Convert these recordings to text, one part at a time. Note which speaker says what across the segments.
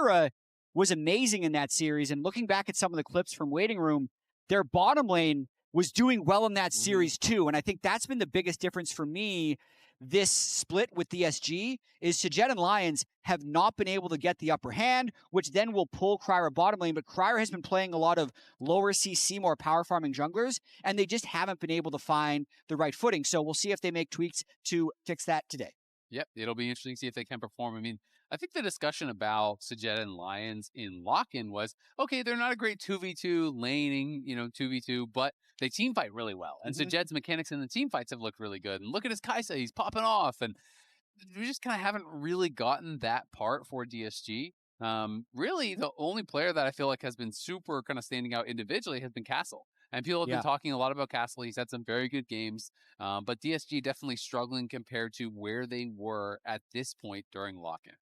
Speaker 1: Yunara was amazing in that series. And looking back at some of the clips from Waiting Room, their bottom lane was doing well in that series too. And I think that's been the biggest difference for me this split with DSG is Jatt and Lions have not been able to get the upper hand, which then will pull Cryer bottom lane. But Cryer has been playing a lot of lower CC, more power farming junglers, and they just haven't been able to find the right footing. So we'll see if they make tweaks to fix that today.
Speaker 2: Yep, it'll be interesting to see if they can perform. I mean, I think the discussion about Jatt and Lions in lock-in was, okay, they're not a great 2v2 laning, 2v2, but they team fight really well. And Jatt's mechanics in the team fights have looked really good. And look at his Kai'Sa, he's popping off. And we just kind of haven't really gotten that part for DSG. Really, the only player that I feel like has been super kind of standing out individually has been Castle. And people have been talking a lot about Castle. He's had some very good games, but DSG definitely struggling compared to where they were at this point during lock-in.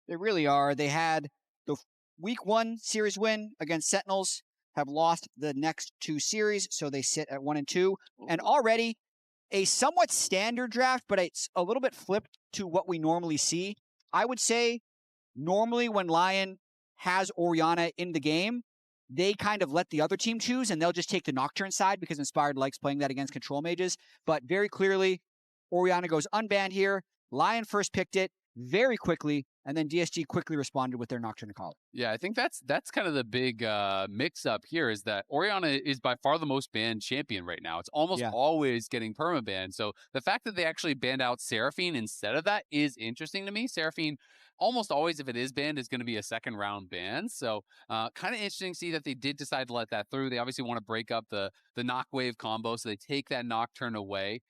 Speaker 1: They really are. They had the week 1 series win against Sentinels, have lost the next 2 series, so they sit at 1 and 2. And already a somewhat standard draft, but it's a little bit flipped to what we normally see. I would say normally when LYON has Orianna in the game, they kind of let the other team choose, and they'll just take the Nocturne side because Inspired likes playing that against control mages. But very clearly, Orianna goes unbanned here. LYON first picked it very quickly, and then DSG quickly responded with their Nocturne Akali.
Speaker 2: Yeah, I think that's kind of the big mix-up here is that Orianna is by far the most banned champion right now. It's almost always getting perma-banned. So the fact that they actually banned out Seraphine instead of that is interesting to me. Seraphine, almost always, if it is banned, is going to be a second-round ban. So kind of interesting to see that they did decide to let that through. They obviously want to break up the knock wave combo, so they take that Nocturne away.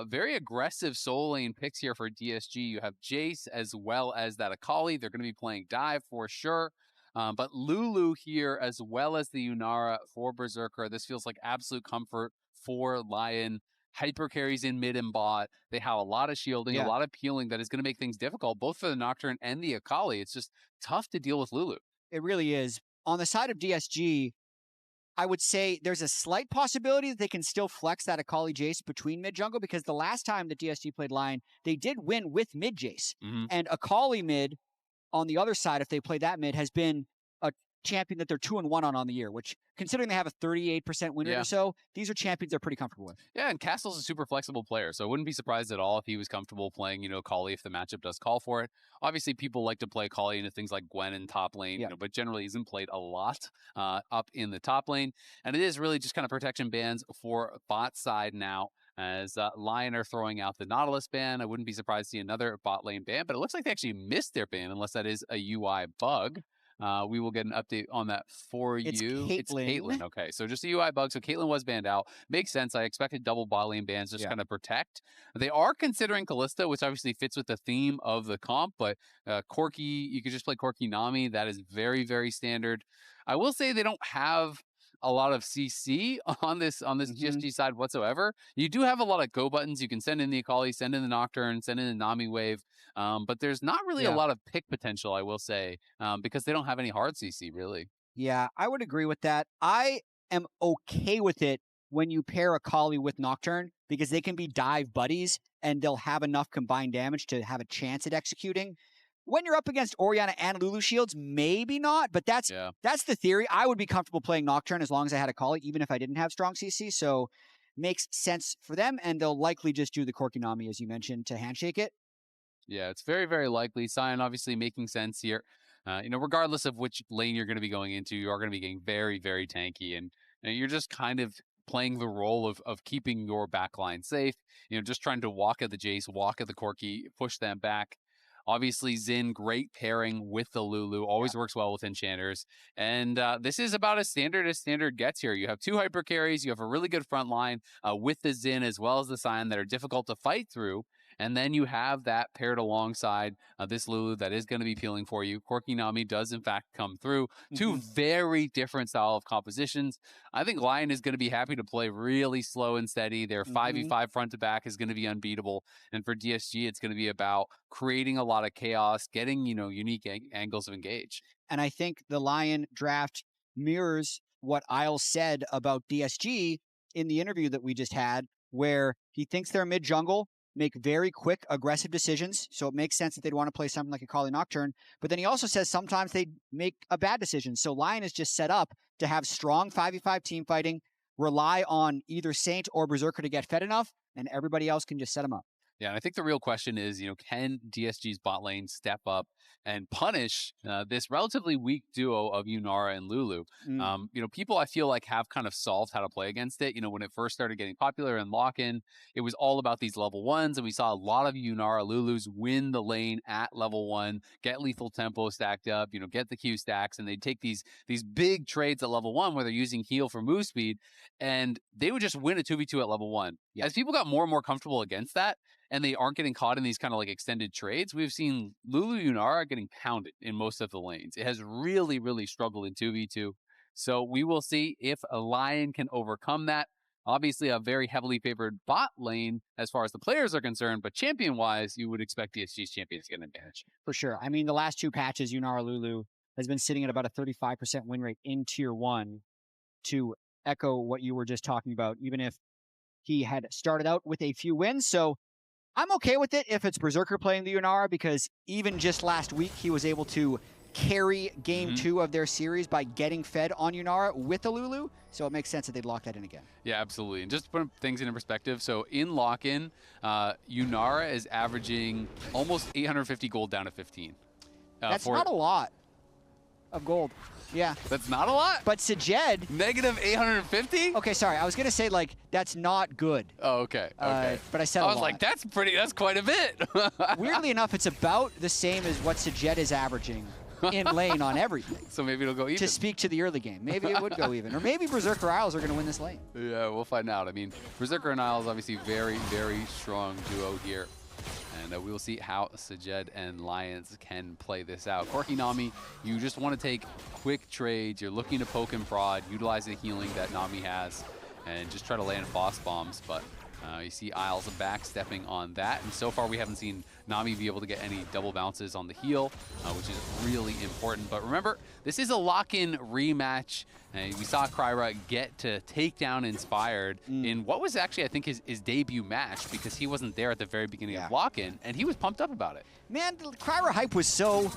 Speaker 2: Very aggressive soul lane picks here for DSG. You have Jayce as well as that Akali. They're going to be playing dive for sure. But Lulu here as well as the Yunara for Berserker. This feels like absolute comfort for LYON. Hyper carries in mid and bot. They have a lot of shielding, a lot of peeling that is going to make things difficult, both for the Nocturne and the Akali. It's just tough to deal with Lulu.
Speaker 1: It really is. On the side of DSG, I would say there's a slight possibility that they can still flex that Akali Jayce between mid jungle, because the last time that DSG played LYON, they did win with mid Jayce. And Akali mid on the other side, if they play that mid, has been a champion that they're 2-1 on the year, which, considering they have a 38% win rate or so, these are champions they're pretty comfortable with.
Speaker 2: Yeah, and Castle's a super flexible player, so I wouldn't be surprised at all if he was comfortable playing, Akali if the matchup does call for it. Obviously, people like to play Akali into things like Gwen in top lane, but generally isn't played a lot up in the top lane. And it is really just kind of protection bans for bot side now, as LYON are throwing out the Nautilus ban. I wouldn't be surprised to see another bot lane ban, but it looks like they actually missed their ban, unless that is a UI bug. We will get an update on that for you. It's Caitlyn. Okay, so just a UI bug. So Caitlyn was banned out. Makes sense. I expected double bot lane bans just kind of protect. They are considering Kalista, which obviously fits with the theme of the comp, but Corki, you could just play Corki Nami. That is very, very standard. I will say they don't have a lot of CC on this GSG side whatsoever. You do have a lot of go buttons. You can send in the Akali, send in the Nocturne, send in the Nami wave, but there's not really a lot of pick potential, I will say, because they don't have any hard CC, really.
Speaker 1: Yeah, I would agree with that. I am okay with it when you pair Akali with Nocturne, because they can be dive buddies, and they'll have enough combined damage to have a chance at executing. When you're up against Orianna and Lulu shields, maybe not, but that's the theory. I would be comfortable playing Nocturne as long as I had Akali, even if I didn't have strong CC, so makes sense for them, and they'll likely just do the Corki Nami, as you mentioned, to handshake it.
Speaker 2: Yeah, it's very, very likely. Sion obviously making sense here. Regardless of which lane you're going to be going into, you are going to be getting very, very tanky, and you're just kind of playing the role of keeping your backline safe, just trying to walk at the Jayce, walk at the Corki, push them back. Obviously, Xin, great pairing with the Lulu, always works well with enchanters. And this is about as standard gets here. You have 2 hyper carries, you have a really good front line with the Xin as well as the Sion that are difficult to fight through. And then you have that paired alongside this Lulu that is going to be peeling for you. Corki Nami does, in fact, come through. 2 very different style of compositions. I think LYON is going to be happy to play really slow and steady. Their 5v5 front to back is going to be unbeatable. And for DSG, it's going to be about creating a lot of chaos, getting, unique angles of engage.
Speaker 1: And I think the LYON draft mirrors what Isles said about DSG in the interview that we just had, where he thinks they're mid-jungle, make very quick, aggressive decisions. So it makes sense that they'd want to play something like Akali Nocturne. But then he also says sometimes they make a bad decision. So LYON is just set up to have strong 5v5 team fighting, rely on either Saint or Berserker to get fed enough, and everybody else can just set them up.
Speaker 2: Yeah, and I think the real question is, can DSG's bot lane step up and punish this relatively weak duo of Yunara and Lulu? People I feel like have kind of solved how to play against it. When it first started getting popular in lock-in, it was all about these level 1s, and we saw a lot of Yunara Lulus win the lane at level 1, get lethal tempo stacked up, get the Q stacks, and they'd take these big trades at level 1 where they're using heal for move speed, and they would just win a 2v2 at level 1. As people got more and more comfortable against that, and they aren't getting caught in these kind of like extended trades, we've seen Lulu Yunara getting pounded in most of the lanes. It has really, really struggled in 2v2. So we will see if a LYON can overcome that. Obviously, a very heavily favored bot lane as far as the players are concerned, but champion-wise, you would expect DSG's champions to get an advantage.
Speaker 1: For sure. I mean, the last 2 patches, Yunara Lulu has been sitting at about a 35% win rate in Tier 1, to echo what you were just talking about, even if he had started out with a few wins. So I'm okay with it if it's Berserker playing the Yunara, because even just last week, he was able to carry game 2 of their series by getting fed on Yunara with a Lulu. So it makes sense that they'd lock that in again.
Speaker 2: Yeah, absolutely. And just to put things into perspective, so in lock-in, Yunara is averaging almost 850 gold down to 15.
Speaker 1: That's not a lot of gold. Yeah.
Speaker 2: That's not a lot?
Speaker 1: But Sajed...
Speaker 2: Negative 850?
Speaker 1: Okay, sorry. I was going to say, like, that's not good.
Speaker 2: Oh, okay. Okay.
Speaker 1: But I said
Speaker 2: I was like, that's quite a bit.
Speaker 1: Weirdly enough, it's about the same as what Sajed is averaging in lane on everything.
Speaker 2: So maybe it'll go even.
Speaker 1: To speak to the early game. Maybe it would go even. Or maybe Berserker Isles are going to win this lane.
Speaker 2: Yeah, we'll find out. I mean, Berserker and Isles obviously very, very strong duo here. And we will see how Sajed and LYONs can play this out. Corki Nami, you just want to take quick trades. You're looking to poke and prod, utilize the healing that Nami has, and just try to land boss bombs. But you see Isles backstepping on that. And so far, we haven't seen Nami be able to get any double bounces on the heal, which is really important. But remember, this is a lock-in rematch. We saw Kryra get to take down Inspired in what was actually, I think, his debut match, because he wasn't there at the very beginning of lock-in, and he was pumped up about it.
Speaker 1: Man, the Kryra hype was so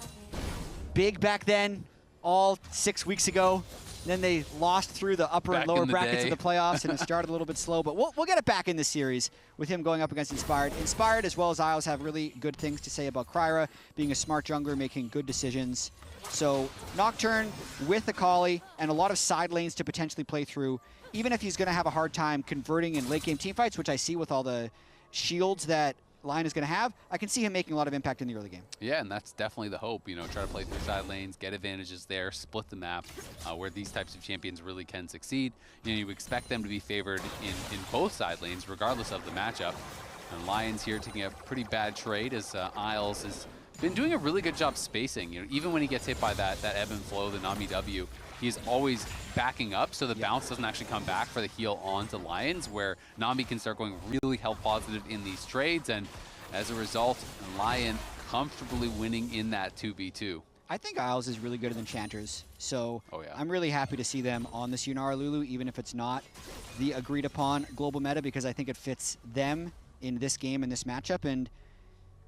Speaker 1: big back then, all 6 weeks ago. Then they lost through the upper and lower brackets of the playoffs, and it started a little bit slow. But we'll get it back in this series with him going up against Inspired. Inspired, as well as Isles, have really good things to say about Kryra, being a smart jungler, making good decisions. So Nocturne with Akali and a lot of side lanes to potentially play through, even if he's going to have a hard time converting in late game teamfights, which I see with all the shields that LYON is going to have, I can see him making a lot of impact in the early game.
Speaker 2: Yeah, and that's definitely the hope. Try to play through side lanes, get advantages there, split the map, where these types of champions really can succeed. You expect them to be favored in both side lanes, regardless of the matchup. And LYON's here taking a pretty bad trade, as Isles has been doing a really good job spacing. Even when he gets hit by that ebb and flow, the Nami W, he's always backing up, so the bounce doesn't actually come back for the heal onto LYONs, where Nami can start going really health positive in these trades, and as a result, LYON comfortably winning in that 2v2.
Speaker 1: I think Isles is really good at enchanters, so I'm really happy to see them on this Yunara Lulu, even if it's not the agreed upon global meta, because I think it fits them in this game and this matchup. And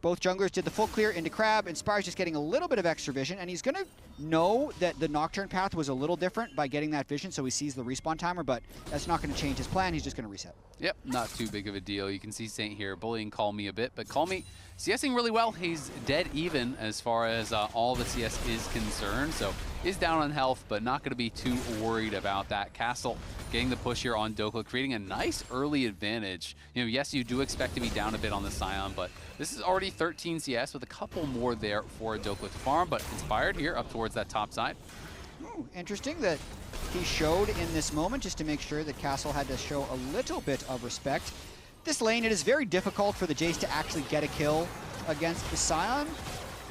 Speaker 1: both junglers did the full clear into Crab. Inspire's just getting a little bit of extra vision, and he's going to know that the Nocturne path was a little different by getting that vision, so he sees the respawn timer, but that's not going to change his plan. He's just going to reset.
Speaker 2: Yep, not too big of a deal. You can see Saint here bullying Call Me a bit, but Call Me CSing really well. He's dead even as far as all the CS is concerned, so is down on health, but not going to be too worried about that. Castle getting the push here on Dhokla, creating a nice early advantage. Yes, you do expect to be down a bit on the Sion, but this is already 13 CS with a couple more there for Dhokla to farm, but Inspired here up towards that top side.
Speaker 1: Ooh, interesting that he showed in this moment, just to make sure that Castle had to show a little bit of respect. This lane, it is very difficult for the Jayce to actually get a kill against the Sion.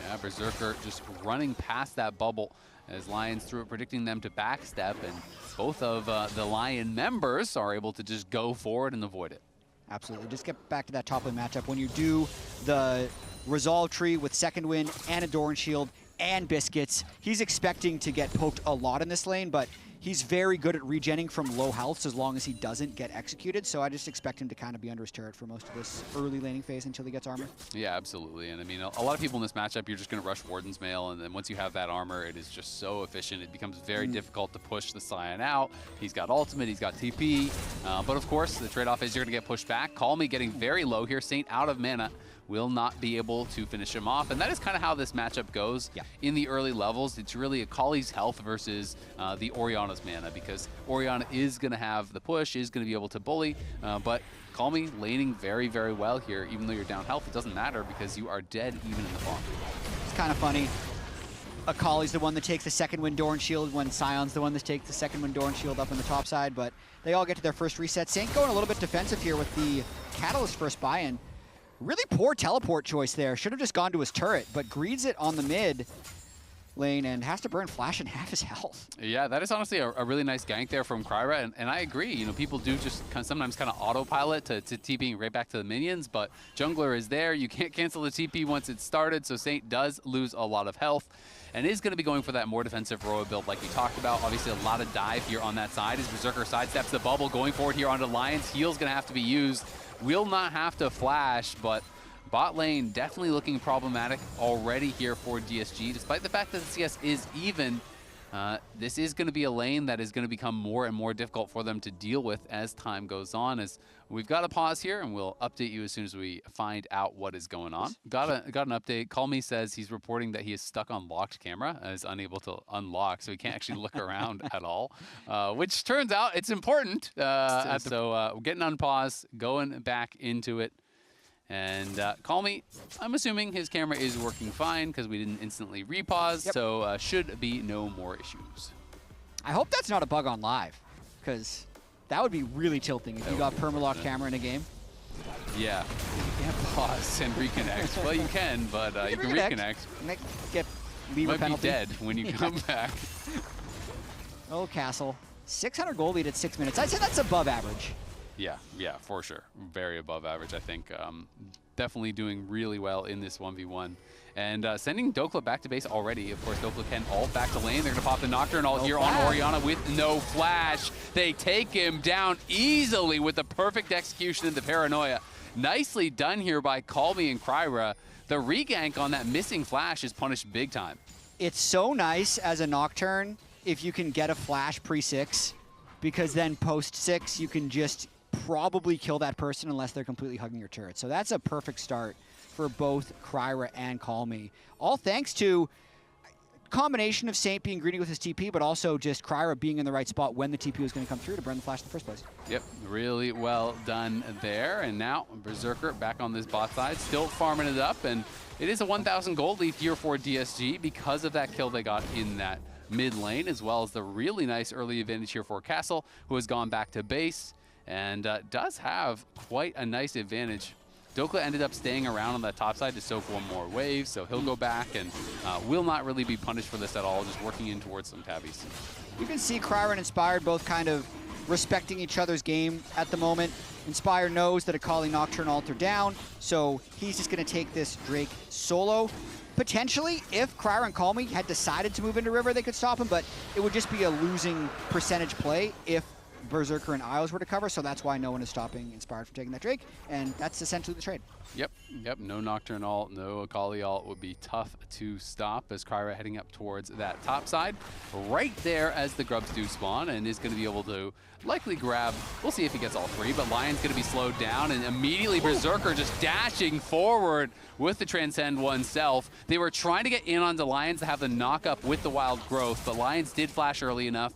Speaker 2: Yeah, Berserker just running past that bubble as LYONs through it, predicting them to backstep, and both of the LYON members are able to just go forward and avoid it.
Speaker 1: Absolutely. Just get back to that top lane matchup. When you do the Resolve tree with Second Wind and a Doran Shield and Biscuits, he's expecting to get poked a lot in this lane, but he's very good at regenning from low health as long as he doesn't get executed. So I just expect him to kind of be under his turret for most of this early laning phase until he gets armor.
Speaker 2: Yeah, absolutely. And I mean, a lot of people in this matchup, you're just going to rush Warden's Mail, and then once you have that armor, it is just so efficient. It becomes very difficult to push the Sion out. He's got ultimate, he's got TP, but of course, the trade-off is you're going to get pushed back. Call Me getting very low here. Saint out of mana. Will not be able to finish him off. And that is kind of how this matchup goes in the early levels. It's really Akali's health versus the Orianna's mana, because Orianna is going to have the push, is going to be able to bully, but Call Me laning very, very well here. Even though you're down health, it doesn't matter because you are dead even in the farm.
Speaker 1: It's kind of funny. Akali's the one that takes the second wind door and shield when Sion's the one that takes the second wind door and shield up on the top side, but they all get to their first reset. Saint going a little bit defensive here with the Catalyst first buy-in. Really poor teleport choice there. Should have just gone to his turret, but greeds it on the mid lane and has to burn Flash in half his health.
Speaker 2: Yeah, that is honestly a really nice gank there from Kryra, and I agree. You know, people do just sometimes kind of autopilot to TPing right back to the minions, but jungler is there. You can't cancel the TP once it's started, so Saint does lose a lot of health and is going to be going for that more defensive Roa build like we talked about. Obviously, a lot of dive here on that side as Berserker sidesteps the bubble, going forward here onto Lions. Heal's going to have to be used. Will not have to flash, but bot lane definitely looking problematic already here for DSG. Despite the fact that the CS is even, this is going to be a lane that is going to become more and more difficult for them to deal with as time goes on. As we've got a pause here, and we'll update you as soon as we find out what is going on. Got an update. Call Me says he's reporting that he is stuck on locked camera and is unable to unlock, so he can't actually look around at all, which turns out it's important. So we're getting on pause, going back into it. And Call Me, I'm assuming his camera is working fine because we didn't instantly repause, so should be no more issues.
Speaker 1: I hope that's not a bug on live, because that would be really tilting if you got permalock camera in a game.
Speaker 2: Yeah, you can't pause and reconnect. Well, you can, but you can reconnect.
Speaker 1: Get lever
Speaker 2: might
Speaker 1: penalty.
Speaker 2: be dead when you come back.
Speaker 1: Oh, Castle. 600 gold lead at 6 minutes. I'd say that's above average.
Speaker 2: Yeah, for sure. Very above average, I think. Definitely doing really well in this 1v1. And sending Dhokla back to base already. Of course, Dhokla can ult back to lane. They're going to pop the Nocturne ult here on Orianna with no flash. They take him down easily with the perfect execution of the Paranoia. Nicely done here by Call Me and Kryra. The regank on that missing flash is punished big time.
Speaker 1: It's so nice as a Nocturne if you can get a flash pre-6, because then post-6 you can just probably kill that person unless they're completely hugging your turret. So that's a perfect start for both Kryra and Call Me. All thanks to a combination of Saint being greedy with his TP, but also just Kryra being in the right spot when the TP was going to come through to burn the flash in the first place.
Speaker 2: Yep, really well done there. And now Berserker back on this bot side, still farming it up. And it is a 1,000 gold lead here for DSG because of that kill they got in that mid lane, as well as the really nice early advantage here for Castle, who has gone back to base and does have quite a nice advantage. Dhokla ended up staying around on that top side to soak one more wave, so he'll go back and will not really be punished for this at all, just working in towards some tabbies.
Speaker 1: You can see Kryra and Inspired both kind of respecting each other's game at the moment. Inspired knows that Akali Nocturne ult are down, so he's just going to take this Drake solo. Potentially, if Kryra and Call Me had decided to move into River, they could stop him, but it would just be a losing percentage play if Berserker and Isles were to cover, so that's why no one is stopping Inspired from taking that Drake, and that's essentially the trade.
Speaker 2: Yep, no Nocturne ult, no Akali ult would be tough to stop as Kryra heading up towards that top side. Right there as the grubs do spawn, and is going to be able to likely grab, we'll see if he gets all three, but Lion's going to be slowed down, and immediately Berserker just dashing forward with the Transcend oneself. They were trying to get in onto Lions to have the knock up with the Wild Growth, but Lions did flash early enough.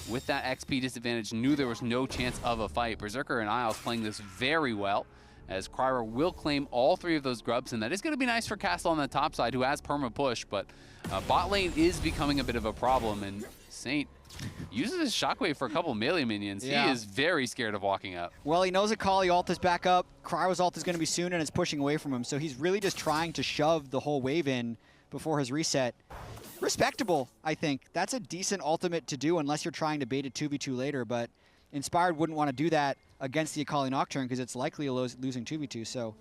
Speaker 2: With that XP disadvantage, knew there was no chance of a fight. Berserker and Isles playing this very well, as Kryra will claim all three of those grubs, and that is going to be nice for Castle on the top side, who has perma push, but bot lane is becoming a bit of a problem, and Saint uses his Shockwave for a couple melee minions. Yeah. He is very scared of walking up.
Speaker 1: Well, he knows Akali ult is back up, Kryra's ult is going to be soon, and it's pushing away from him, so he's really just trying to shove the whole wave in before his reset. Respectable, I think. That's a decent ultimate to do unless you're trying to bait a 2v2 later, but Inspired wouldn't want to do that against the Akali Nocturne because it's likely a losing 2v2, so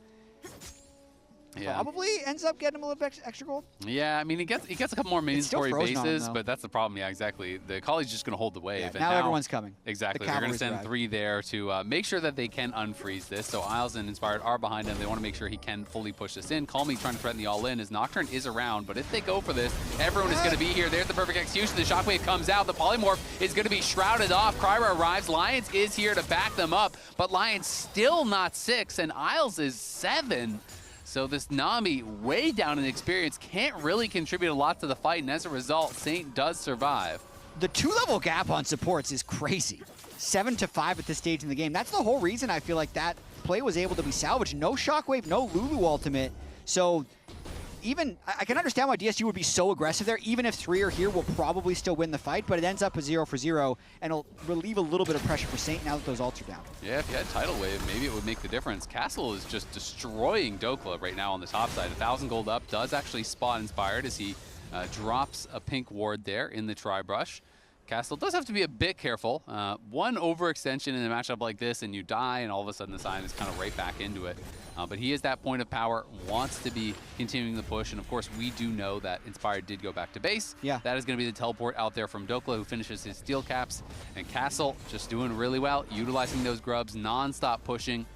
Speaker 1: probably ends up getting him a little bit extra gold.
Speaker 2: Yeah, I mean, he gets a couple more mandatory bases, but that's the problem. Yeah, exactly. The Akali's just going to hold the wave.
Speaker 1: Yeah, now everyone's coming.
Speaker 2: Exactly. They're going to send 3 there to make sure that they can unfreeze this. So Isles and Inspired are behind him. They want to make sure he can fully push this in. Call Me trying to threaten the all-in as Nocturne is around, but if they go for this, everyone is going to be here. There's the perfect execution. The shockwave comes out. The polymorph is going to be shrouded off. Kryra arrives. Lions is here to back them up, but Lions still not 6, and Isles is 7. So this Nami, way down in experience, can't really contribute a lot to the fight, and as a result, Saint does survive.
Speaker 1: The 2-level gap on supports is crazy. 7 to 5 at this stage in the game. That's the whole reason I feel like that play was able to be salvaged. No shockwave, no Lulu ultimate. So even, I can understand why DSG would be so aggressive there. Even if 3 are here, we'll probably still win the fight, but it ends up a 0 for 0, and it'll relieve a little bit of pressure for Saint now that those ults are down.
Speaker 2: Yeah, if you had Tidal Wave, maybe it would make the difference. Castle is just destroying Dhokla right now on the top side. 1,000 gold up, does actually spot Inspired as he drops a pink ward there in the Tri-Brush. Castle does have to be a bit careful. One overextension in a matchup like this and you die, and all of a sudden the Sion is kind of right back into it. But he is that point of power, wants to be continuing the push, and of course we do know that Inspired did go back to base.
Speaker 1: Yeah.
Speaker 2: That is going to be the teleport out there from Dhokla, who finishes his steel caps, and Castle just doing really well, utilizing those grubs, non-stop pushing,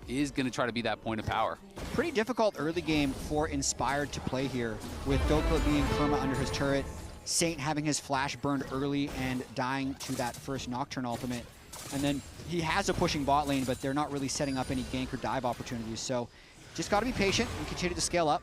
Speaker 2: is going to try to be that point of power.
Speaker 1: Pretty difficult early game for Inspired to play here, with Dhokla being perma under his turret, Saint having his flash burned early and dying to that first Nocturne ultimate. And then he has a pushing bot lane, but they're not really setting up any gank or dive opportunities. So just got to be patient and continue to scale up.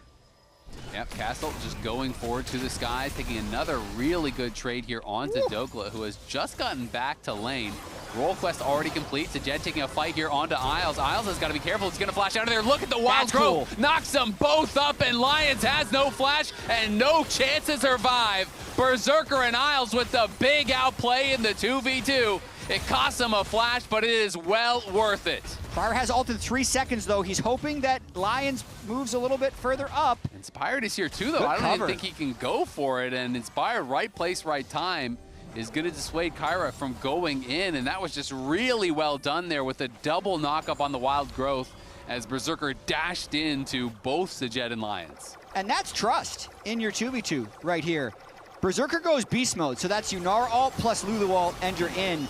Speaker 2: Yep, Castle just going forward to the skies, taking another really good trade here onto Dhokla, who has just gotten back to lane. Roll quest already complete. So Jatt taking a fight here onto Isles. Isles has got to be careful. He's going to flash out of there. Look at the wild growth. Cool. Knocks them both up, and Lions has no flash and no chance to survive. Berserker and Isles with the big outplay in the 2v2. It costs him a flash, but it is well worth it.
Speaker 1: Kryra has ult in 3 seconds, though. He's hoping that Lions moves a little bit further up.
Speaker 2: Inspired is here, too, though. I don't even think he can go for it, and Inspired, right place, right time, is going to dissuade Kryra from going in, and that was just really well done there with a double knock-up on the wild growth as Berserker dashed into both the Jatt and Lions.
Speaker 1: And that's trust in your 2v2 right here. Berserker goes beast mode, so that's Yunara ult plus Lulu ult, and you're in.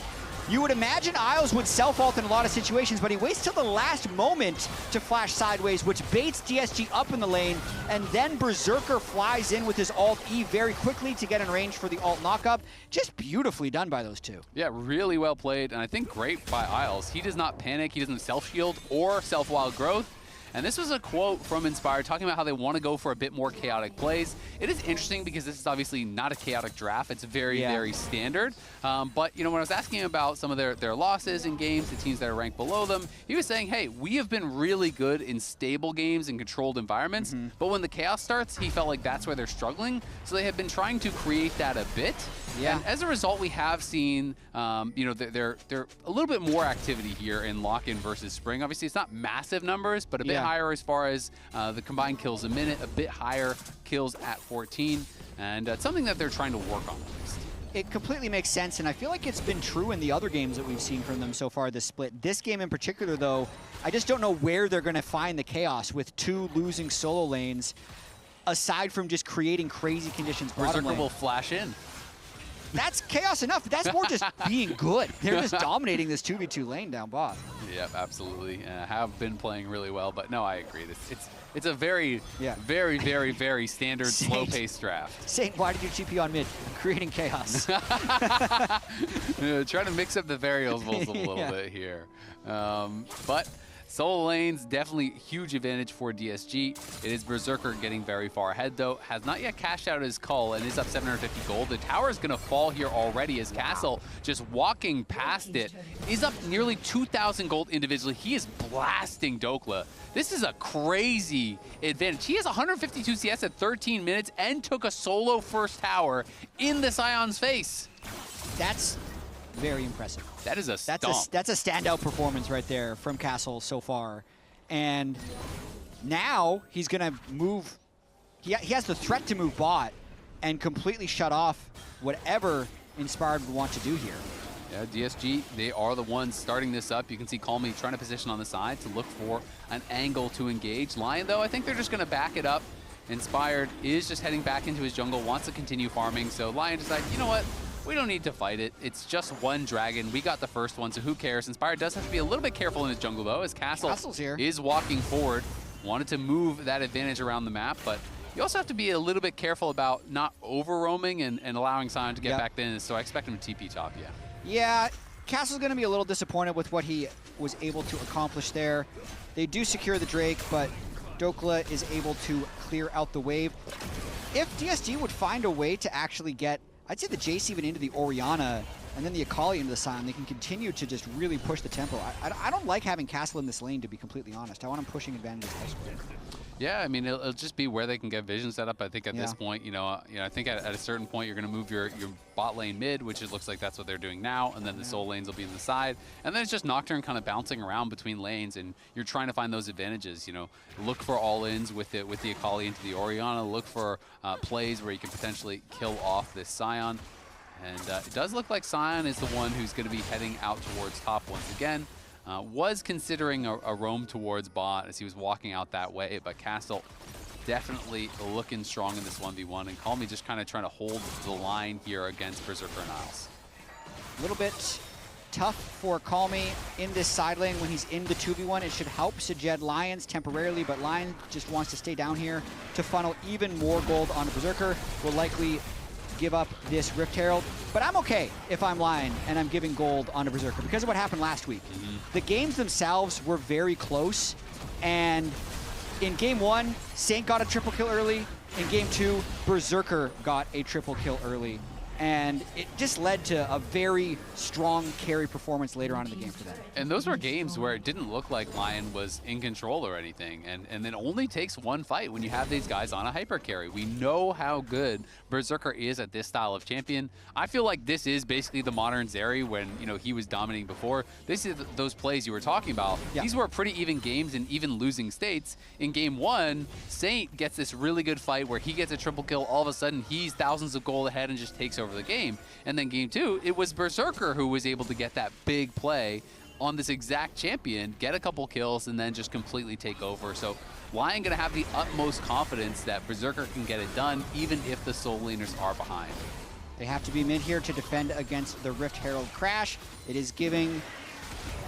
Speaker 1: You would imagine Isles would self-ult in a lot of situations, but he waits till the last moment to flash sideways, which baits DSG up in the lane, and then Berserker flies in with his ult E very quickly to get in range for the ult knockup. Just beautifully done by those two.
Speaker 2: Yeah, really well played, and I think great by Isles. He does not panic, he doesn't self-shield or self-wild growth. And this was a quote from Inspired talking about how they want to go for a bit more chaotic plays. It is interesting because this is obviously not a chaotic draft. It's very, very standard. But, you know, when I was asking about some of their losses in games, the teams that are ranked below them, he was saying, hey, we have been really good in stable games and controlled environments. But when the chaos starts, he felt like that's where they're struggling. So they have been trying to create that a bit. Yeah. And as a result, we have seen, you know, they're a little bit more activity here in lock-in versus spring. Obviously, it's not massive numbers, but a bit higher as far as the combined kills a minute, a bit higher kills at 14, and it's something that they're trying to work on at least.
Speaker 1: It completely makes sense, and I feel like it's been true in the other games that we've seen from them so far this split. This game in particular, though, I just don't know where they're going to find the chaos with 2 losing solo lanes, aside from just creating crazy conditions bottom lane.
Speaker 2: Berserker will flash in.
Speaker 1: That's chaos enough. That's more just being good. They're just dominating this 2v2 lane down bot.
Speaker 2: Yep, absolutely. Have been playing really well, but no, I agree. It's a very, very standard slow-paced draft.
Speaker 1: Saint, why did you TP on mid? Creating chaos.
Speaker 2: Trying to mix up the variables a little bit here. But solo lanes, definitely huge advantage for DSG. It is Berserker getting very far ahead, though. Has not yet cashed out his call and is up 750 gold. The tower is going to fall here already as Castle, just walking past it, is up nearly 2,000 gold individually. He is blasting Dhokla. This is a crazy advantage. He has 152 CS at 13 minutes and took a solo first tower in the Sion's face.
Speaker 1: That's very impressive.
Speaker 2: That is a stomp.
Speaker 1: That's a standout performance right there from Castle so far. And now he's going to move. He has the threat to move bot and completely shut off whatever Inspired would want to do here.
Speaker 2: Yeah, DSG, they are the ones starting this up. You can see Call Me trying to position on the side to look for an angle to engage. Lion, though, I think they're just going to back it up. Inspired is just heading back into his jungle, wants to continue farming. So Lion decides, you know what? We don't need to fight it. It's just one dragon. We got the first one, so who cares? Inspired does have to be a little bit careful in his jungle, though, as Castle's
Speaker 1: here.
Speaker 2: Is walking forward. Wanted to move that advantage around the map, but you also have to be a little bit careful about not over-roaming and allowing Sion to get back in, so I expect him to TP top, yeah.
Speaker 1: Yeah, Castle's going to be a little disappointed with what he was able to accomplish there. They do secure the Drake, but Dhokla is able to clear out the wave. If DSG would find a way to actually get, I'd say the Jayce even into the Orianna and then the Akali into the Sion, they can continue to just really push the tempo. I don't like having Castle in this lane, to be completely honest. I want him pushing advantages elsewhere.
Speaker 2: Yeah, I mean, it'll just be where they can get vision set up. I think at this point, I think at a certain point, you're going to move your bot lane mid, which it looks like that's what they're doing now, and then the soul lanes will be in the side. And then it's just Nocturne kind of bouncing around between lanes, and you're trying to find those advantages. Look for all-ins with the Akali into the Orianna. Look for plays where you can potentially kill off this Sion. And it does look like Sion is the one who's going to be heading out towards top once again. Was considering a roam towards bot as he was walking out that way, but Castle definitely looking strong in this 1v1, and Call Me just kind of trying to hold the line here against Berserker and Isles.
Speaker 1: A little bit tough for Call Me in this side lane when he's in the 2v1. It should help Sajed Lions temporarily, but Lion just wants to stay down here to funnel even more gold onto Berserker. Will likely give up this Rift Herald, but I'm okay if I'm Lion and I'm giving gold onto Berserker because of what happened last week. The games themselves were very close, and in game 1, Saint got a triple kill early. In game 2, Berserker got a triple kill early, and it just led to a very strong carry performance later on in the game for them.
Speaker 2: And those were games where it didn't look like Lion was in control or anything, and it only takes one fight when you have these guys on a hyper carry. We know how good Berserker is at this style of champion. I feel like this is basically the modern Zeri when he was dominating before. This is those plays you were talking about. These were pretty even games and even losing states. In game 1, Saint gets this really good fight where he gets a triple kill. All of a sudden, he's thousands of gold ahead and just takes over the game. And then game 2, it was Berserker who was able to get that big play on this exact champion, get a couple kills, and then just completely take over. So Lion going to have the utmost confidence that Berserker can get it done, even if the soul laners are behind.
Speaker 1: They have to be mid here to defend against the Rift Herald crash. It is giving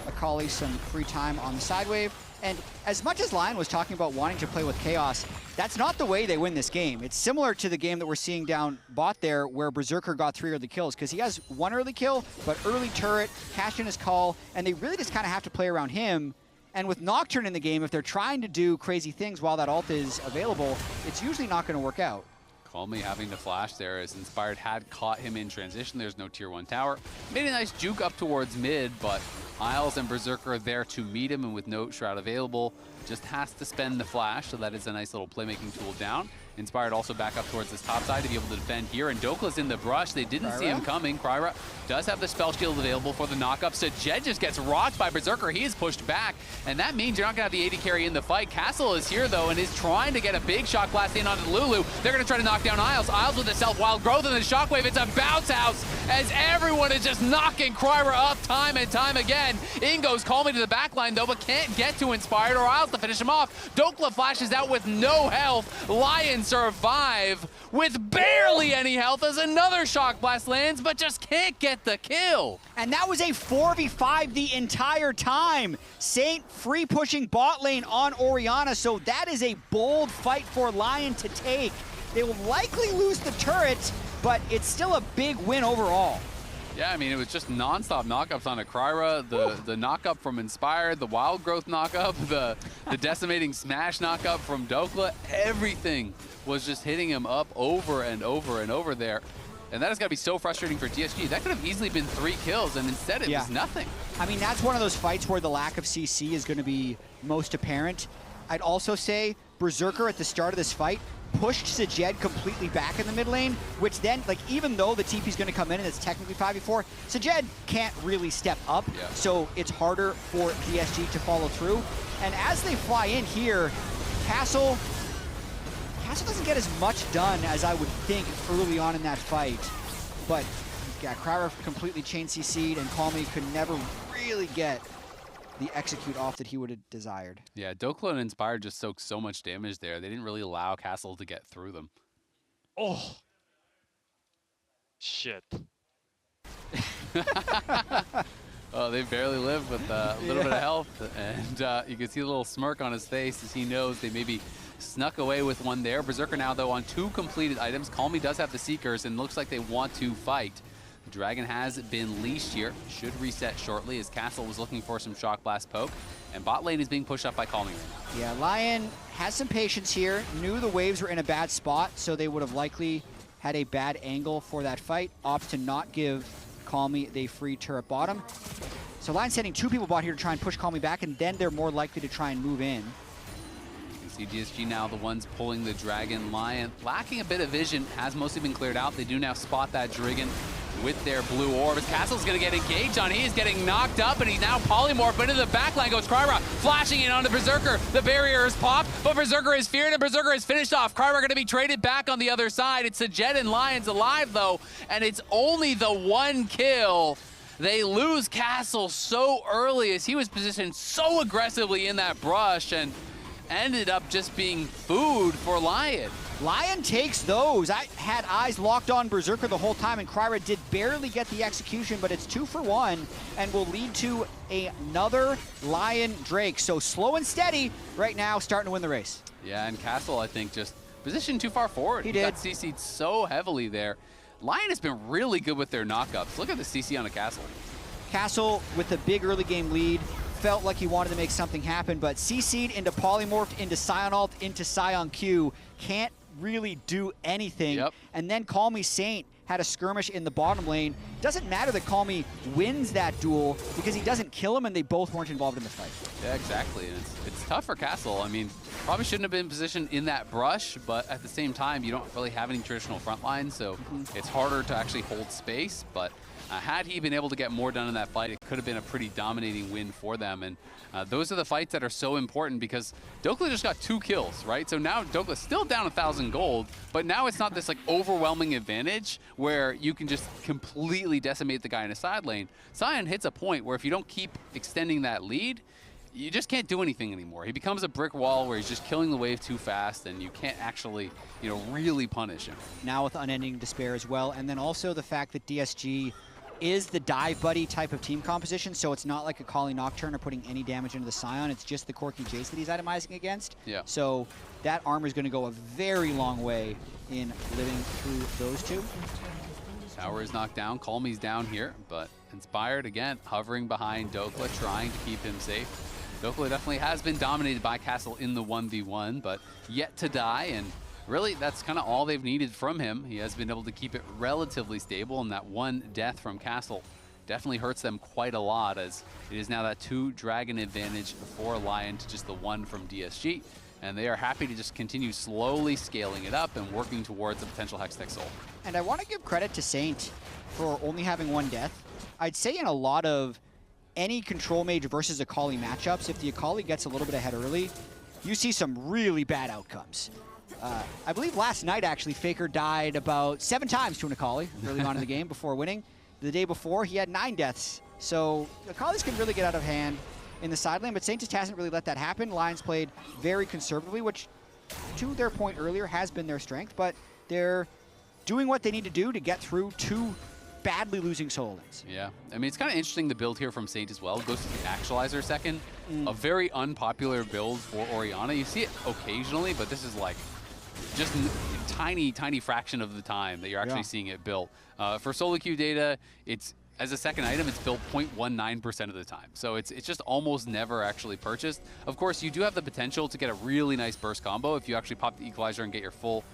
Speaker 1: Akali some free time on the side wave. And as much as Lion was talking about wanting to play with Chaos, that's not the way they win this game. It's similar to the game that we're seeing down bot there, where Berserker got 3 early kills, because he has 1 early kill, but early turret, cash in his call, and they really just kind of have to play around him. And with Nocturne in the game, if they're trying to do crazy things while that ult is available, it's usually not going to work out.
Speaker 2: Call Me having to flash there as Inspired had caught him in transition. There's no tier 1 tower. Made a nice juke up towards mid, but Isles and Berserker are there to meet him, and with no Shroud available, just has to spend the flash, so that is a nice little playmaking tool down. Inspired also back up towards this top side to be able to defend here, and Dhokla's in the brush. They didn't see him coming. Kryra does have the spell shield available for the knockup, so Jed just gets rocked by Berserker. He is pushed back, and that means you're not going to have the AD carry in the fight. Castle is here, though, and is trying to get a big shot blast in onto Lulu. They're going to try to knock down Isles. Isles with the self-wild growth and the shockwave. It's a bounce house as everyone is just knocking Kryra up time and time again. In goes Call Me to the backline, though, but can't get to Inspired or Isles to finish him off. Dhokla flashes out with no health. Lion survive with barely any health as another shock blast lands, but just can't get the kill.
Speaker 1: And that was a 4v5 the entire time. Saint free pushing bot lane on Orianna, so that is a bold fight for Lion to take. They will likely lose the turret, but it's still a big win overall.
Speaker 2: Yeah, I mean, it was just non-stop knockups on Kryra, the knockup from Inspired, the Wild Growth knockup, the Decimating Smash knockup from Dhokla. Everything was just hitting him up over and over and over there. And that has got to be so frustrating for DSG. That could have easily been 3 kills, and instead it was nothing.
Speaker 1: I mean, that's one of those fights where the lack of CC is going to be most apparent. I'd also say Berserker at the start of this fight pushed Sajed completely back in the mid lane, which then, like, even though the TP is going to come in and it's technically 5v4, Sajed can't really step up, so it's harder for DSG to follow through. And as they fly in here, Castle doesn't get as much done as I would think early on in that fight, but Yeah, Cryer completely chain CC'd, and Call Me could never really get the execute off that he would have desired.
Speaker 2: Yeah, Dhokla and Inspired just soaked so much damage there. They didn't really allow Castle to get through them.
Speaker 3: Oh. Shit.
Speaker 2: Oh, they barely live with a little bit of health, and you can see a little smirk on his face as he knows they maybe snuck away with one there. Berserker now, though, on 2 completed items. Call Me does have the Seekers, and looks like they want to fight. The Dragon has been leashed here. Should reset shortly as Castle was looking for some Shock Blast poke, and bot lane is being pushed up by Call Me right now.
Speaker 1: Yeah, Lion has some patience here, knew the waves were in a bad spot, so they would have likely had a bad angle for that fight. Opts to not give Call Me the free turret bottom. So Lion's sending 2 people bot here to try and push Call Me back, and then they're more likely to try and move in.
Speaker 2: You can see DSG now the ones pulling the Dragon. Lion lacking a bit of vision, has mostly been cleared out. They do now spot that Dragon with their blue orb. Castle's gonna get engaged on. He is getting knocked up, and he's now polymorphed, but into the backline goes Kryra, flashing in onto Berserker. The barrier is popped, but Berserker is feared, and Berserker is finished off. Kryra gonna be traded back on the other side. It's the Jatt and Lions alive, though, and it's only the 1 kill. They lose Castle so early as he was positioned so aggressively in that brush, and ended up just being food for Lion.
Speaker 1: Lion takes those. I had eyes locked on Berserker the whole time, and Kryra did barely get the execution, but it's 2 for 1 and will lead to another Lion Drake. So slow and steady right now, starting to win the race.
Speaker 2: Yeah, and Castle, I think, just positioned too far forward.
Speaker 1: He did.
Speaker 2: Got CC'd so heavily there. Lion has been really good with their knockups. Look at the CC on a Castle.
Speaker 1: Castle with a big early game lead. Felt like he wanted to make something happen, but CC'd into Polymorphed, into Sion ult, into Sion Q. Can't really do anything.
Speaker 2: Yep.
Speaker 1: And then Call Me Saint had a skirmish in the bottom lane. Doesn't matter that Call Me wins that duel because he doesn't kill him and they both weren't involved in the fight.
Speaker 2: Yeah, exactly. And it's tough for Castle. I mean, probably shouldn't have been positioned in that brush, but at the same time, you don't really have any traditional front line, so it's harder to actually hold space. But had he been able to get more done in that fight, it could have been a pretty dominating win for them. And those are the fights that are so important because Dhokla just got 2 kills, right? So now Dokla's still down 1,000 gold, but now it's not this like overwhelming advantage where you can just completely decimate the guy in a side lane. Sion hits a point where if you don't keep extending that lead, you just can't do anything anymore. He becomes a brick wall where he's just killing the wave too fast, and you can't actually, you know, really punish him.
Speaker 1: Now with Unending Despair as well, and then also the fact that DSG is the dive buddy type of team composition, so it's not like Akali Nocturne or putting any damage into the Sion, it's just the Corki Jayce that he's itemizing against.
Speaker 2: Yeah.
Speaker 1: So that armor is going to go a very long way in living through those 2.
Speaker 2: Tower is knocked down, Call Me's down here, but Inspired again, hovering behind Dhokla, trying to keep him safe. Dhokla definitely has been dominated by Castle in the 1v1, but yet to die, and really, that's kind of all they've needed from him. He has been able to keep it relatively stable, and that 1 death from Castle definitely hurts them quite a lot, as it is now that 2 Dragon advantage for Lion to just the 1 from DSG. And they are happy to just continue slowly scaling it up and working towards a potential Hextech Soul.
Speaker 1: And I want to give credit to Saint for only having 1 death. I'd say in a lot of any control mage versus Akali matchups, if the Akali gets a little bit ahead early, you see some really bad outcomes. I believe last night, actually, Faker died about 7 times to an Akali early on in the game before winning. The day before, he had 9 deaths. So Akalis can really get out of hand in the side lane, but Saint just hasn't really let that happen. Lions played very conservatively, which, to their point earlier, has been their strength, but they're doing what they need to do to get through 2 badly losing solo lanes.
Speaker 2: Yeah, I mean, it's kind of interesting the build here from Saint as well. Goes to the Actualizer second. A very unpopular build for Orianna. You see it occasionally, but this is like just a tiny, tiny fraction of the time that you're actually seeing it built. For solo queue data, it's as a second item, it's built 0.19% of the time. So it's just almost never actually purchased. Of course, you do have the potential to get a really nice burst combo if you actually pop the Equalizer and get your full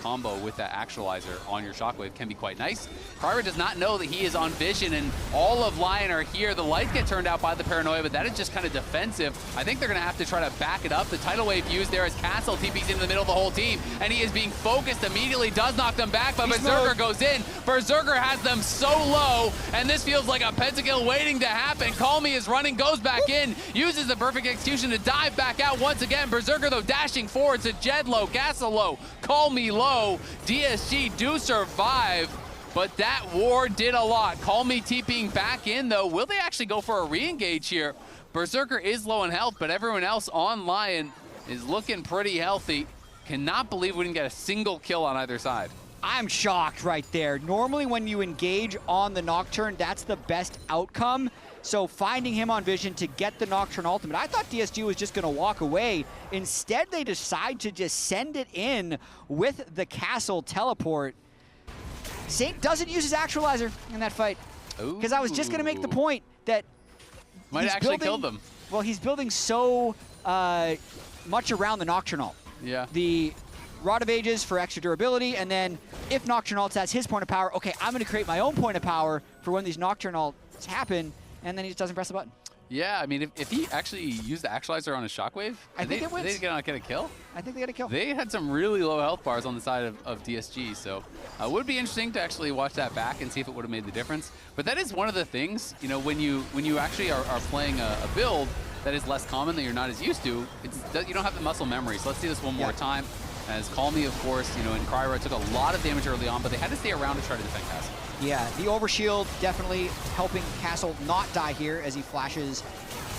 Speaker 2: combo with that Actualizer on your Shockwave. Can be quite nice. Kryra does not know that he is on vision, and all of Lion are here. The lights get turned out by the Paranoia, but that is just kind of defensive. I think they're going to have to try to back it up. The Tidal Wave used there as Castle TP's into the middle of the whole team, and he is being focused immediately, does knock them back, but Berserker goes in. Berserker has them so low, and this feels like a pentakill waiting to happen. Call Me is running, goes back in, uses the perfect execution to dive back out once again. Berserker, though, dashing forward to Jed low, Castle low, Call Me low. DSG do survive. but that ward did a lot. Call me TPing back in, though. Will they actually go for a re-engage here? Berserker is low in health, but everyone else on LYON is looking pretty healthy. Cannot believe we didn't get a single kill on either side.
Speaker 1: I'm shocked right there. Normally when you engage on the Nocturne, that's the best outcome. So finding him on vision to get the Nocturne ultimate, I thought DSG was just gonna walk away. Instead, they decide to just send it in with the castle teleport. Saint doesn't use his actualizer in that fight. Because I was just gonna make the point that
Speaker 2: might actually kill them.
Speaker 1: Well, he's building so much around the Nocturne ult.
Speaker 2: Yeah.
Speaker 1: The Rod of Ages for extra durability, and then if Nocturne ults has his point of power, okay, I'm gonna create my own point of power for when these Nocturne ults happen, and then he just doesn't press the button.
Speaker 2: Yeah, I mean, if he actually used the actualizer on a shockwave,
Speaker 1: I think it wins.
Speaker 2: They not get a kill?
Speaker 1: I think they get a kill.
Speaker 2: They had some really low health bars on the side of DSG, so it would be interesting to actually watch that back and see if it would have made the difference. But that is one of the things, you know, when you actually are playing a build that is less common that you're not as used to, you don't have the muscle memory. So let's see this one more time. As Call Me, of course, you know, and Cryra took a lot of damage early on, but they had to stay around to try to defend Castle.
Speaker 1: Yeah, the overshield definitely helping Castle not die here as he flashes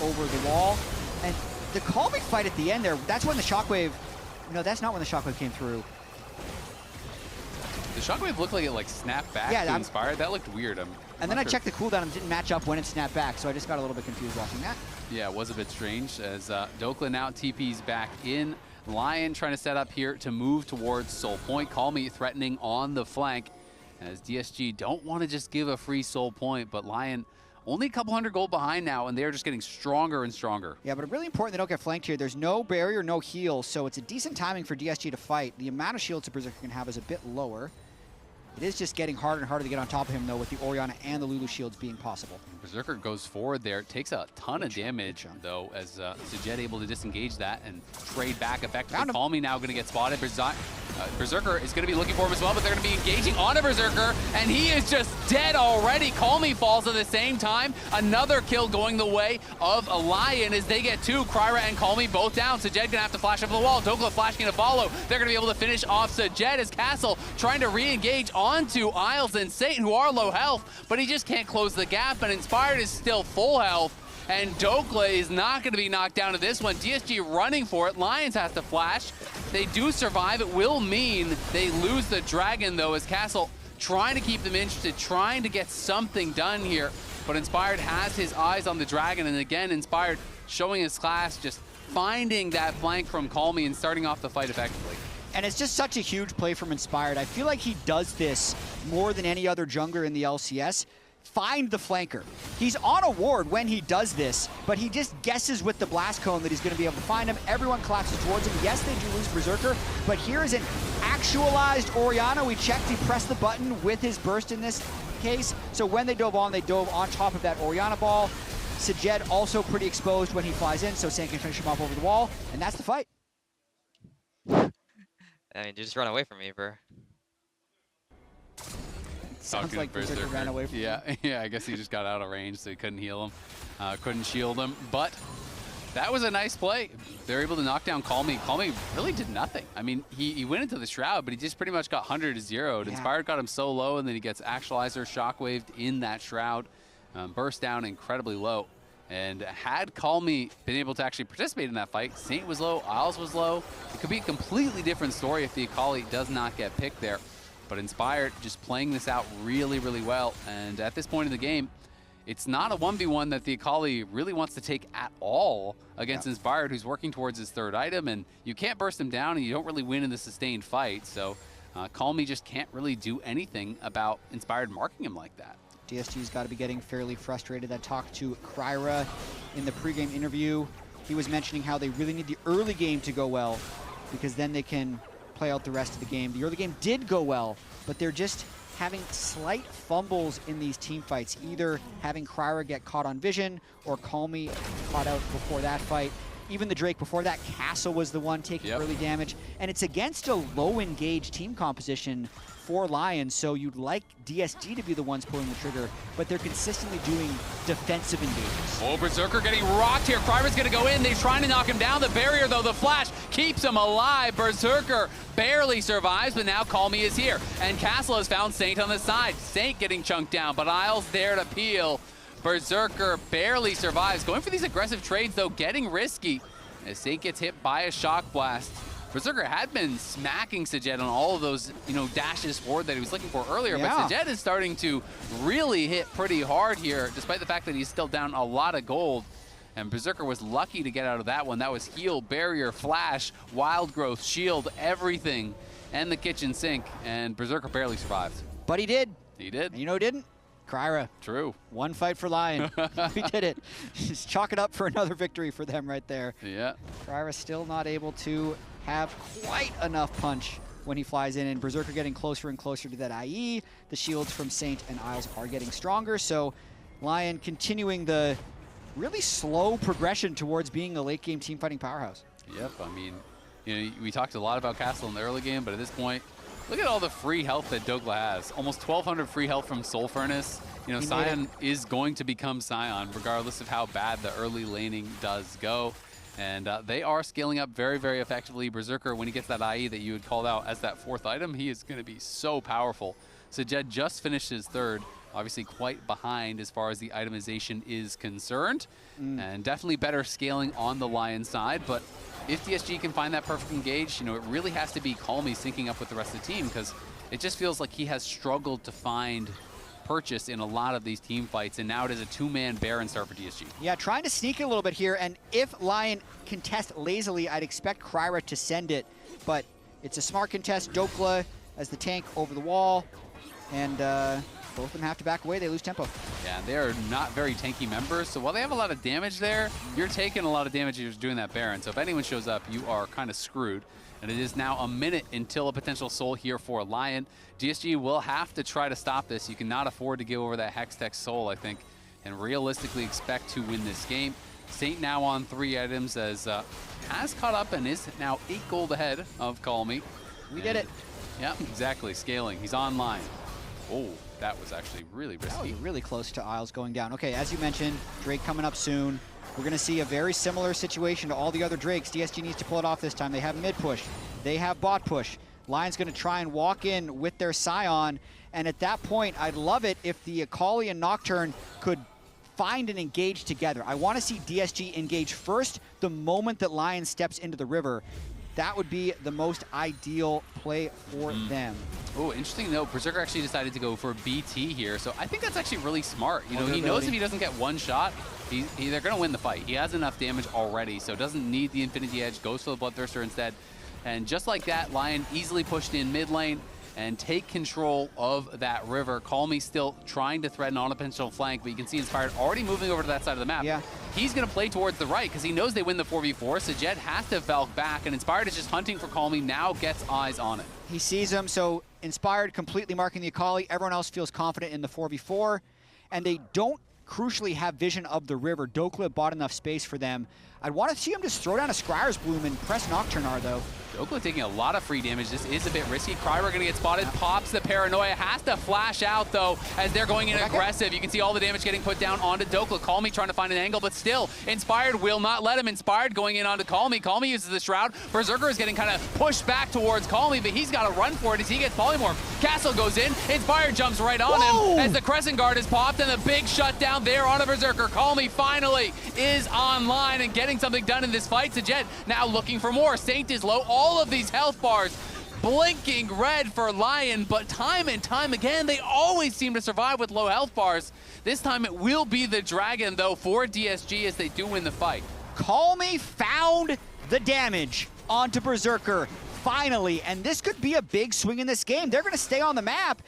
Speaker 1: over the wall. And the Call Me fight at the end there, that's when the shockwave, no, that's not when the shockwave came through.
Speaker 2: The shockwave looked like it snapped back to Inspired. That looked weird.
Speaker 1: And then I checked the cooldown and it didn't match up when it snapped back, so I just got a little bit confused watching that.
Speaker 2: Yeah, it was a bit strange as Dhokla now TP's back in. LYON trying to set up here to move towards Soul Point. Call Me threatening on the flank as DSG don't want to just give a free Soul Point, but LYON only a couple hundred gold behind now, and they're just getting stronger and stronger. Yeah, but really important they don't get flanked here. There's no barrier, no heal, so it's a decent timing for DSG to fight. The amount of shields a Berserker can have is a bit lower. It is just getting harder and harder to get on top of him, though, with the Orianna and the Lulu shields being possible. Berserker goes forward there, takes a ton of damage, though, as Jatt able to disengage that and trade back effectively. Call Me now going to get spotted. Berserker is going to be looking for him as well, but they're going to be engaging on a Berserker, and he is just dead already. Call Me falls at the same time. Another kill going the way of a LYON as they get two. Cryra and Call Me both down. Jatt going to have to flash up the wall. Dhokla flashing to follow. They're going to be able to finish off Jatt as Castle trying to re-engage onto Isles and Saint, who are low health, but he just can't close the gap, and Inspired is still full health, and Dhokla is not going to be knocked down to this one. DSG running for it. LYONs has to flash. They do survive. It will mean they lose the Dragon, though, as Castle trying to keep them interested, trying to get something done here, but Inspired has his eyes on the Dragon, and again, Inspired showing his class, just finding that flank from Call Me and starting off the fight effectively. And it's just such a huge play from Inspired. I feel like he does this more than any other jungler in the LCS. Find the flanker. He's on a ward when he does this, but he just guesses with the blast cone that he's going to be able to find him. Everyone collapses towards him. Yes, they do lose Berserker, but here is an actualized Orianna. We checked, he pressed the button with his burst in this case. So when they dove on top of that Orianna ball. Jatt also pretty exposed when he flies in, so Saint can finish him off over the wall, and that's the fight.
Speaker 3: I mean, you just run away from me, bro.
Speaker 1: Sounds like Berserker ran away from him.
Speaker 2: Yeah, I guess he just got out of range, so he couldn't heal him, couldn't shield him. But that was a nice play. They're able to knock down Call Me. Call Me really did nothing. I mean, he went into the Shroud, but he just pretty much got 100-0'd. Inspired got him so low, and then he gets Actualizer, Shockwaved in that Shroud, burst down incredibly low. And had Call Me been able to actually participate in that fight, Saint was low, Isles was low. It could be a completely different story if the Akali does not get picked there. But Inspired just playing this out really, really well. And at this point in the game, it's not a 1v1 that the Akali really wants to take at all against Inspired, who's working towards his third item. And you can't burst him down, and you don't really win in the sustained fight. So Call Me just can't really do anything about Inspired marking him like that.
Speaker 1: DSG's got to be getting fairly frustrated. I talked to Cryra in the pregame interview. He was mentioning how they really need the early game to go well because then they can play out the rest of the game. The early game did go well, but they're just having slight fumbles in these team fights, either having Cryra get caught on vision or Call Me caught out before that fight. even the Drake before that, Castle was the one taking early damage. And it's against a low engage team composition for LYON, so you'd like DSG to be the ones pulling the trigger, but they're consistently doing defensive engagements.
Speaker 2: Oh, Berserker getting rocked here. Kryber's gonna go in. They're trying to knock him down. The barrier, though, the flash keeps him alive. Berserker barely survives, but now Call Me is here. And Castle has found Saint on the side. Saint getting chunked down, but Isle's there to peel. Berserker barely survives. Going for these aggressive trades, though, getting risky as Saint gets hit by a shock blast. Berserker had been smacking Sajet on all of those, dashes forward that he was looking for earlier, but Sajet is starting to really hit pretty hard here, despite the fact that he's still down a lot of gold. And Berserker was lucky to get out of that one. That was heal, barrier, flash, wild growth, shield, everything, and the kitchen sink, and Berserker barely survived.
Speaker 1: But he did.
Speaker 2: He did.
Speaker 1: And you know who didn't? Kryra.
Speaker 2: True.
Speaker 1: One fight for LYON. We did it. Just chalk it up for another victory for them right there.
Speaker 2: Yeah.
Speaker 1: Kryra still not able to have quite enough punch when he flies in, and Berserker getting closer and closer to that IE. The shields from Saint and Isles are getting stronger, so LYON continuing the really slow progression towards being a late game team fighting powerhouse.
Speaker 2: Yep, I mean, we talked a lot about Castle in the early game, but at this point, look at all the free health that Dhokla has. Almost 1,200 free health from Soul Furnace. Sion is going to become Sion, regardless of how bad the early laning does go. And they are scaling up very, very effectively. Berserker, when he gets that IE that you had called out as that fourth item, he is going to be so powerful. Sajet just finished his third, obviously quite behind as far as the itemization is concerned. And definitely better scaling on the LYON side. But if DSG can find that perfect engage, it really has to be Call Me syncing up with the rest of the team, because it just feels like he has struggled to find purchase in a lot of these team fights, and now it is a two-man Baron start for DSG.
Speaker 1: Yeah, trying to sneak a little bit here, and if LYON contest lazily, I'd expect Kryra to send it, but it's a smart contest. Dhokla as the tank over the wall, and both of them have to back away. They lose tempo.
Speaker 2: Yeah, and they're not very tanky members, so while they have a lot of damage there, you're taking a lot of damage if you're doing that Baron. So if anyone shows up, you are kind of screwed. And it is now a minute until a potential soul here for LYON. DSG will have to try to stop this. You cannot afford to give over that Hextech soul, I think, and realistically expect to win this game. Saint now on 3 items as has caught up and is now 8 gold ahead of Call Me.
Speaker 1: We did it.
Speaker 2: Yeah, exactly. Scaling. He's online. Oh, that was actually really risky.
Speaker 1: That was really close to Isles going down. Okay, as you mentioned, Drake coming up soon. We're going to see a very similar situation to all the other Drakes. DSG needs to pull it off this time. They have mid push. They have bot push. LYON's going to try and walk in with their Sion. And at that point, I'd love it if the Akali and Nocturne could find and engage together. I want to see DSG engage first the moment that LYON steps into the river. That would be the most ideal play for them.
Speaker 2: Oh, interesting though. Berserker actually decided to go for BT here, so I think that's actually really smart. He knows if he doesn't get one shot, they're going to win the fight. He has enough damage already, so doesn't need the Infinity Edge, goes for the Bloodthirster instead. And just like that, LYON easily pushed in mid lane and take control of that river. Call Me still trying to threaten on a potential flank, but you can see Inspired already moving over to that side of the map.
Speaker 1: Yeah.
Speaker 2: He's going to play towards the right because he knows they win the 4v4. Sajet has to Valk back, and Inspired is just hunting for Call Me, now gets eyes on it.
Speaker 1: He sees him, so Inspired completely marking the Akali. Everyone else feels confident in the 4v4, and they don't crucially have vision of the river. Dhokla bought enough space for them. I'd want to see him just throw down a Scryer's Bloom and press Nocturne though.
Speaker 2: Dhokla taking a lot of free damage. This is a bit risky. Kryber gonna get spotted, pops the Paranoia, has to flash out though as they're going in aggressive. You can see all the damage getting put down onto Dhokla. Call Me trying to find an angle, but still, Inspired will not let him. Inspired going in onto Call Me. Call Me uses the Shroud. Berserker is getting kind of pushed back towards Call Me, but he's got to run for it as he gets polymorphed. Castle goes in, Inspired jumps right on him as the Crescent Guard is popped, and the big shutdown there on a Berserker. Call Me finally is online and getting something done in this fight. Sajet now looking for more. Saint is low. All of these health bars blinking red for LYON, but time and time again, they always seem to survive with low health bars. This time it will be the Dragon, though, for DSG as they do win the fight.
Speaker 1: Call Me found the damage onto Berserker, finally, and this could be a big swing in this game. They're going to stay on the map,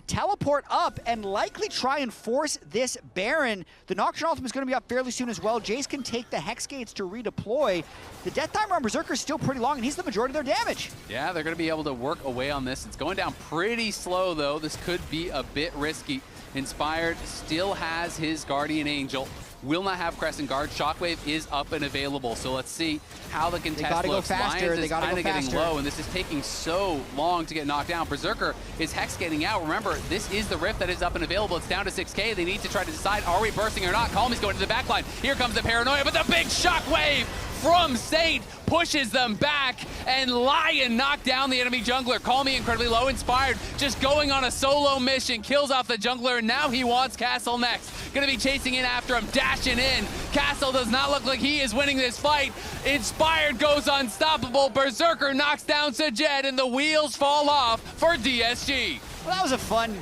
Speaker 1: teleport up, and likely try and force this Baron. The Nocturne ultimate is going to be up fairly soon as well. Jayce can take the Hex Gates to redeploy. The death timer on Berserker is still pretty long, and he's the majority of their damage.
Speaker 2: Yeah, they're going to be able to work away on this. It's going down pretty slow, though. This could be a bit risky. Inspired still has his Guardian Angel. will not have Crescent Guard. Shockwave is up and available, so let's see how the contest looks. Lions is kind of getting low, and this is taking so long to get knocked down. Berserker is Hex getting out. Remember, this is the Rift that is up and available. It's down to 6K. They need to try to decide, are we bursting or not? Calmy's going to the backline. Here comes the Paranoia, but the big Shockwave from Saint pushes them back, and LYON knocked down the enemy jungler. Calmy incredibly low, Inspired just going on a solo mission, kills off the jungler, and now he wants Castle next. Gonna be chasing in after him, dashing in. Castle does not look like he is winning this fight. Inspired goes unstoppable. Berserker knocks down Jatt, and the wheels fall off for DSG.
Speaker 1: Well, that was a fun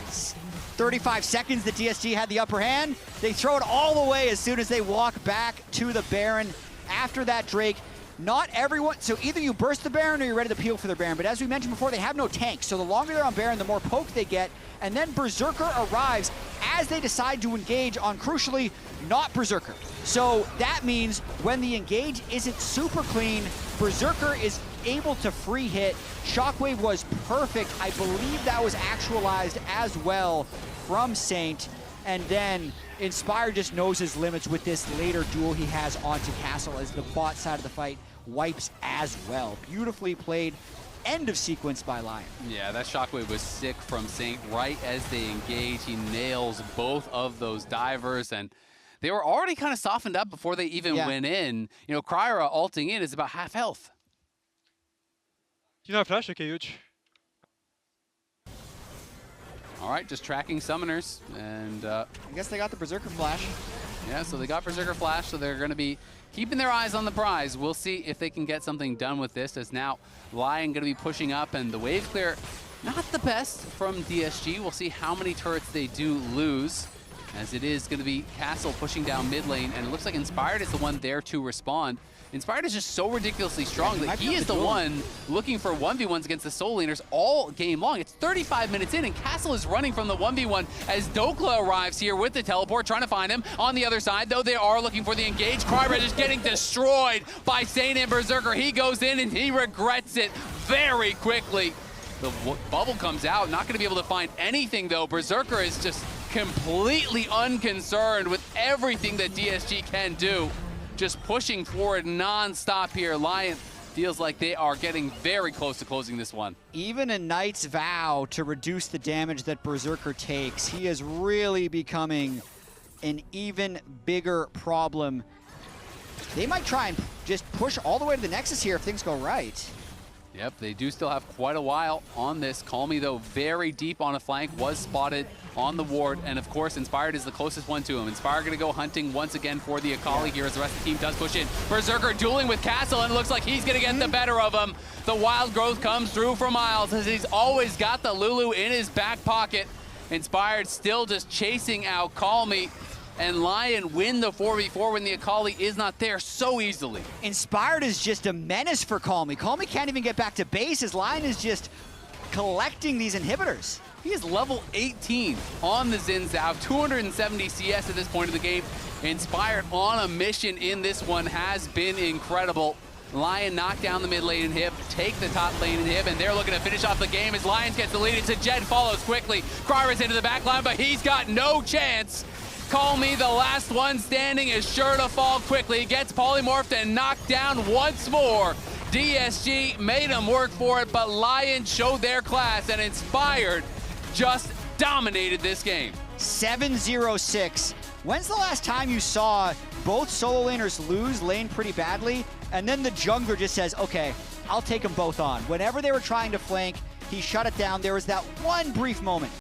Speaker 1: 35 seconds that DSG had the upper hand. They throw it all the way as soon as they walk back to the Baron. After that, Drake, not everyone, so either you burst the Baron or you're ready to peel for the Baron, but as we mentioned before, they have no tanks, so the longer they're on Baron, the more poke they get, and then Berserker arrives as they decide to engage on, crucially, not Berserker. So that means when the engage isn't super clean, Berserker is able to free hit. Shockwave was perfect. I believe that was actualized as well from Saint. And then Inspired just knows his limits with this later duel he has onto Castle as the bot side of the fight wipes as well. Beautifully played. End of sequence by LYON.
Speaker 2: Yeah, that Shockwave was sick from Saint. Right as they engage, he nails both of those divers, and they were already kind of softened up before they even went in. You know, Kryra ulting in is about half health.
Speaker 4: You know, flash, okay, huge.
Speaker 2: All right, just tracking summoners, and
Speaker 1: I guess they got the Berserker flash.
Speaker 2: Yeah, so they got Berserker flash, so they're going to be keeping their eyes on the prize. We'll see if they can get something done with this, as now LYON going to be pushing up, and the wave clear, not the best from DSG. We'll see how many turrets they do lose, as it is going to be Castle pushing down mid lane, and it looks like Inspired is the one there to respond. Inspired is just so ridiculously strong that he is the one looking for 1v1s against the Soul Laners all game long. It's 35 minutes in, and Castle is running from the 1v1 as Dhokla arrives here with the teleport, trying to find him. On the other side, though, they are looking for the engage. Kryra is getting destroyed by Saint and Berserker. He goes in, and he regrets it very quickly. The bubble comes out, not going to be able to find anything, though. Berserker is just completely unconcerned with everything that DSG can do. Just pushing forward non-stop here. LYON feels like they are getting very close to closing this one.
Speaker 1: Even a Knight's Vow to reduce the damage that Berserker takes. He is really becoming an even bigger problem. They might try and just push all the way to the Nexus here if things go right.
Speaker 2: Yep, they do still have quite a while on this. Calmy, though, very deep on a flank, was spotted on the ward, and of course, Inspired is the closest one to him. Inspired gonna go hunting once again for the Akali here as the rest of the team does push in. Berserker dueling with Castle, and it looks like he's gonna get the better of him. The wild growth comes through for Miles, as he's always got the Lulu in his back pocket. Inspired still just chasing out Calmy, and LYON win the 4v4 when the Akali is not there so easily.
Speaker 1: Inspired is just a menace for Calmy. Calmy can't even get back to base as LYON is just collecting these inhibitors.
Speaker 2: He is level 18 on the Xin Zhao, 270 CS at this point of the game. Inspired on a mission in this one has been incredible. LYON knock down the mid lane inhib, take the top lane inhib, and they're looking to finish off the game as LYON gets the lead. It's Jatt follows quickly. Kryra's into the back line, but he's got no chance. Calmy, the last one standing, is sure to fall quickly. Gets polymorphed and knocked down once more. DSG made him work for it, but LYON showed their class, and Inspired just dominated this game.
Speaker 1: 7-0-6. When's the last time you saw both solo laners lose lane pretty badly, and then the jungler just says, okay, I'll take them both on? Whenever they were trying to flank, he shut it down. There was that one brief moment.